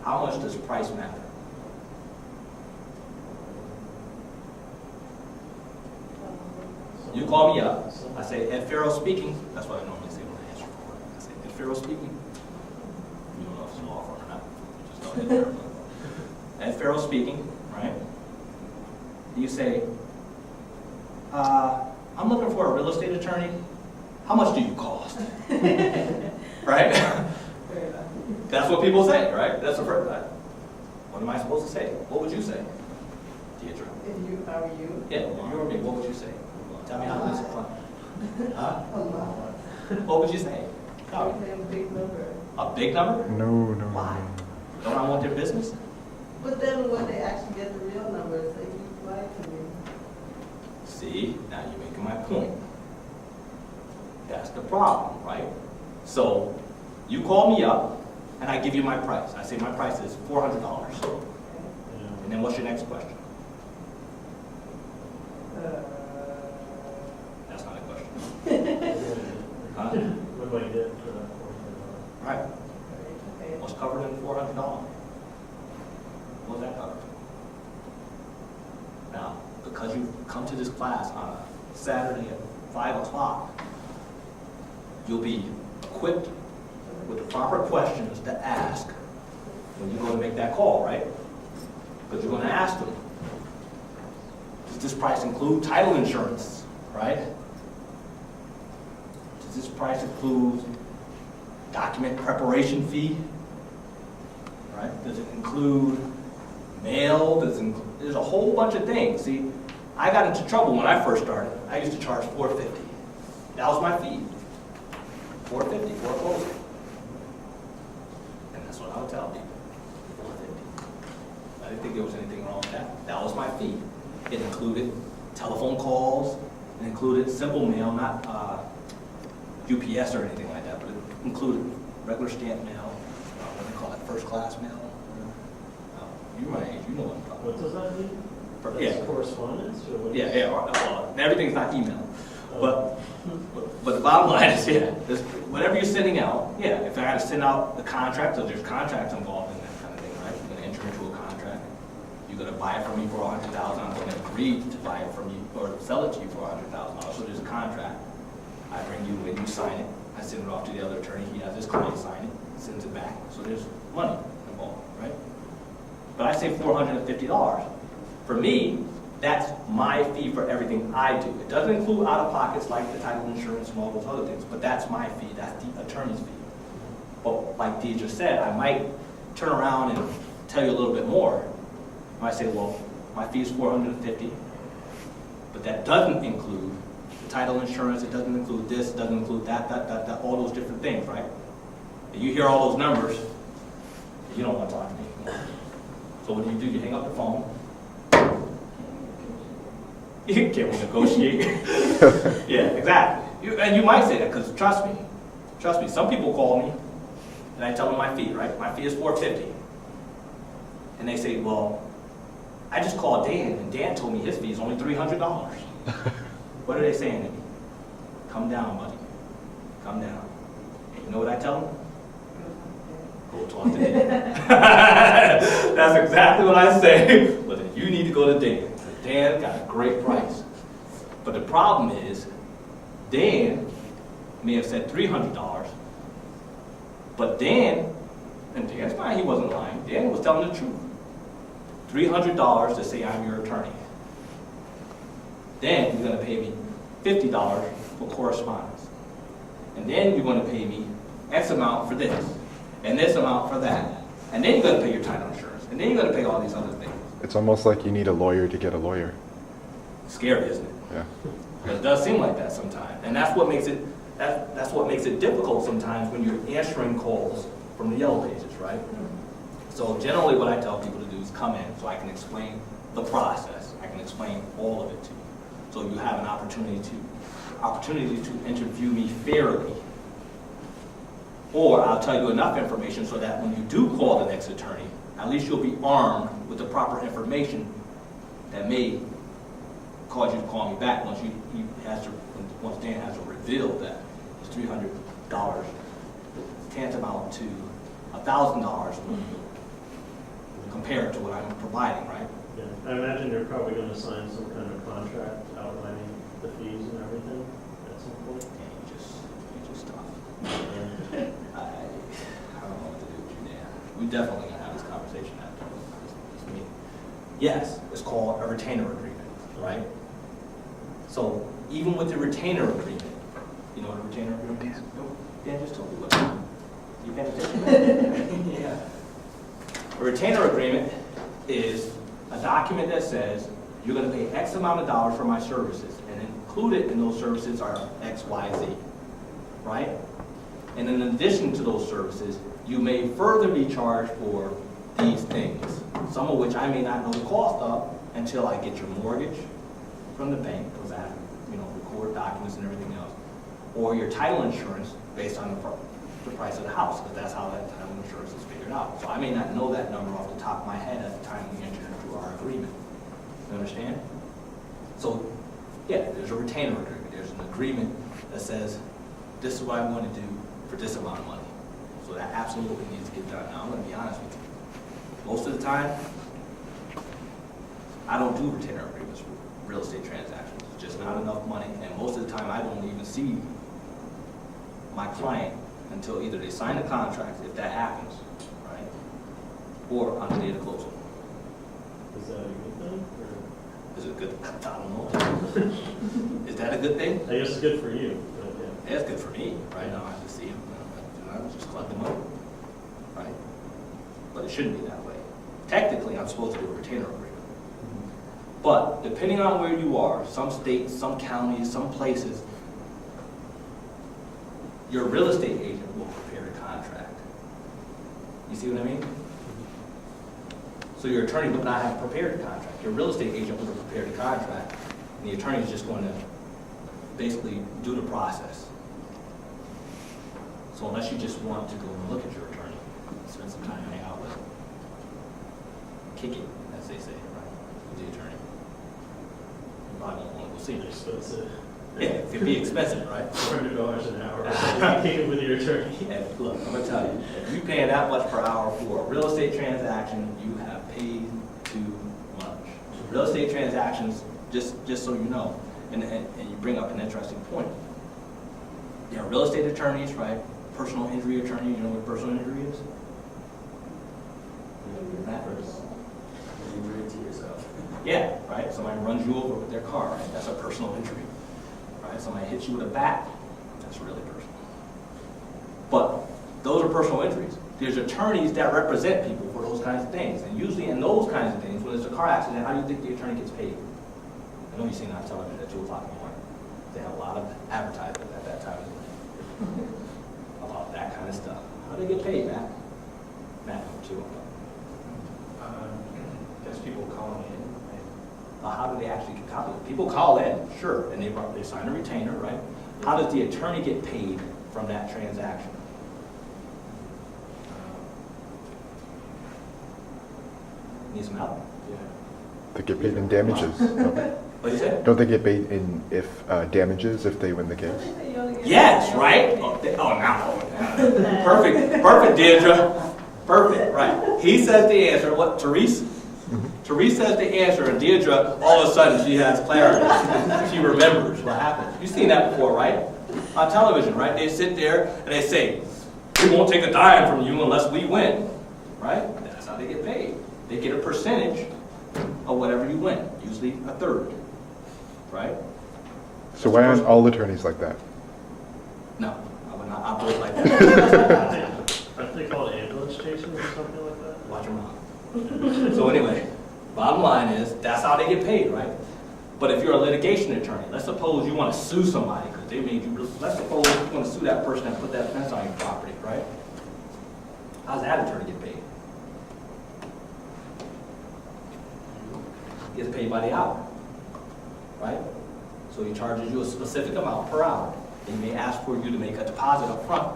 how much does price matter? You call me up, I say, Ed Farrow speaking. That's what I normally say when I answer for it. I say, Ed Farrow speaking. You don't know if it's a law firm or not. Just know Ed Farrow. Ed Farrow speaking, right? You say, I'm looking for a real estate attorney. How much do you cost? Right? That's what people say, right? That's the first time. What am I supposed to say? What would you say, Deidre? If I were you? Yeah, if you were me, what would you say? Tell me how this is fun. Huh? What would you say? I would say a big number. A big number? No. Why? Don't I want their business? But then when they actually get the real numbers, they keep lying to me. See, now you're making my point. That's the problem, right? So you call me up and I give you my price. I say my price is $400. And then what's your next question? That's not a question. Huh? What do I get for that $400? Right. What's covered in $400? What's that covered? Now, because you come to this class on a Saturday at 5 o'clock, you'll be equipped with the proper questions to ask when you go to make that call, right? Because you're going to ask them, does this price include title insurance, right? Does this price include document preparation fee, right? Does it include mail? There's a whole bunch of things. See, I got into trouble when I first started. I used to charge $450. That was my fee. $450 for a closing. And that's what I would tell people. $450. I didn't think there was anything wrong with that. That was my fee. It included telephone calls. It included simple mail, not UPS or anything like that, but it included regular stamp mail. What do they call it? First class mail. You're my age. You know what I'm talking about. What does that mean? That's correspondence? Or what Well, everything's not email. But the bottom line is, whatever you're sending out, if I had to send out the contract, so there's contracts involved in that kind of thing, right? You're going to enter into a contract. You're going to buy it from me for $100,000. I'm going to agree to buy it from you or sell it to you for $100,000. So there's a contract. I bring you in, you sign it. I send it off to the other attorney. He has his client sign it, sends it back. So there's money involved, right? But I say $450. For me, that's my fee for everything I do. It doesn't include out-of-pockets like the title insurance and all those other things, but that's my fee. That's the attorney's fee. But like Deidre said, I might turn around and tell you a little bit more. I might say, well, my fee is $450, but that doesn't include the title insurance. It doesn't include this. It doesn't include that, all those different things, right? And you hear all those numbers, you don't want to talk to me anymore. So what do? You hang up the phone. You can't negotiate. Yeah, exactly. And you might say that because trust me, some people call me and I tell them my fee, right? My fee is $450. And they say, well, I just called Dan and Dan told me his fee is only $300. What are they saying to me? Come down, buddy. Come down. And you know what I tell them? Go talk to Dan. That's exactly what I say. But then you need to go to Dan. Dan got a great price. But the problem is, Dan may have said $300, but Dan, and Dan's fine, he wasn't lying. Dan was telling the truth. $300 to say I'm your attorney. Then you're going to pay me $50 for correspondence. And then you're going to pay me X amount for this, and this amount for that. And then you're going to pay your title insurance. And then you're going to pay all these other things. It's almost like you need a lawyer to get a lawyer. Scary, isn't it? Yeah. It does seem like that sometimes. And that's what makes it difficult sometimes when you're answering calls from the yellow pages, right? So generally what I tell people to do is come in so I can explain the process. I can explain all of it to you. So you have an opportunity to interview me fairly. Or I'll tell you enough information so that when you do call the next attorney, at least you'll be armed with the proper information that may cause you to call me back once Dan has to reveal that it's $300 tantamount to $1,000 when you compare it to what I'm providing, right? Yeah, I imagine you're probably gonna sign some kind of contract outlining the fees and everything at some point. Yeah, you just tough. Yeah. I don't know what to do with you, Dan. We definitely gonna have this conversation after this meeting. Yes, it's called a retainer agreement, right? So even with the retainer agreement, you know what a retainer agreement is? No, Dan just told you what it is. You paying attention? Yeah. A retainer agreement is a document that says you're gonna pay X amount of dollars for my services, and included in those services are X, Y, Z, right? And in addition to those services, you may further be charged for these things, some of which I may not know the cost of until I get your mortgage from the bank, because I have to, record documents and everything else, or your title insurance based on the price of the house, because that's how that title insurance is figured out. So I may not know that number off the top of my head at the time we enter into our agreement. You understand? So, yeah, there's a retainer agreement. There's an agreement that says, this is what I'm going to do for this amount of money. So that absolutely needs to get done. Now, I'm going to be honest with you. Most of the time, I don't do retainer agreements for real estate transactions. It's just not enough money, and most of the time, I don't even see my client until either they sign the contract, if that happens, right, or on the day of closing. Is that a good thing, or? Is it good? I don't know. Is that a good thing? I guess it's good for you, but yeah. Yeah, it's good for me, right? Now I have to see him, I just collect the money, right? But it shouldn't be that way. Technically, I'm supposed to do a retainer agreement. But depending on where you are, some states, some counties, some places, your real estate agent will prepare a contract. You see what I mean? So your attorney would not have prepared a contract. Your real estate agent would have prepared a contract, and the attorney is just going to basically do the process. So unless you just want to go and look at your attorney, spend some time hanging out with him, kick it, as they say, right, with the attorney. You probably won't want to go see him. Expensive. Yeah, it could be expensive, right? $400 an hour. Kick it with your attorney. And look, I'm gonna tell you, if you're paying that much per hour for a real estate transaction, you have paid too much. Real estate transactions, just so you know, and you bring up an interesting point. There are real estate attorneys, right? Personal injury attorney, you know what personal injury is? Injury to yourself. Yeah, right? Somebody runs you over with their car, right? That's a personal injury. Right? Somebody hits you with a bat, that's really personal. But those are personal injuries. There's attorneys that represent people for those kinds of things. And usually in those kinds of things, when there's a car accident, how do you think the attorney gets paid? I know you've seen on television at 2 o'clock in the morning. They have a lot of advertising at that time about that kind of stuff. How do they get paid, Matt? Matt, number 2. There's people calling in. How do they actually get copied? People call in, sure, and they sign a retainer, right? How does the attorney get paid from that transaction? Need some help? Yeah. They get paid in damages. What you say? Don't they get paid in damages if they win the case? Yes, right? Now. Perfect, Deirdre. Perfect, right. He says the answer. What, Therese? Therese says the answer, and Deirdre, all of a sudden, she has clarity. She remembers what happened. You've seen that before, right? On television, right? They sit there and they say, we won't take a dime from you unless we win, right? That's how they get paid. They get a percentage of whatever you win, usually a third, right? So why aren't all attorneys like that? No, I would not operate like that. Aren't they called ambulance chasers or something like that? Watch your mouth. So anyway, bottom line is, that's how they get paid, right? But if you're a litigation attorney, let's suppose you want to sue somebody because they made you, let's suppose you want to sue that person that put that fence on your property, right? How's that attorney get paid? He gets paid by the hour, right? So he charges you a specific amount per hour. He may ask for you to make a deposit up front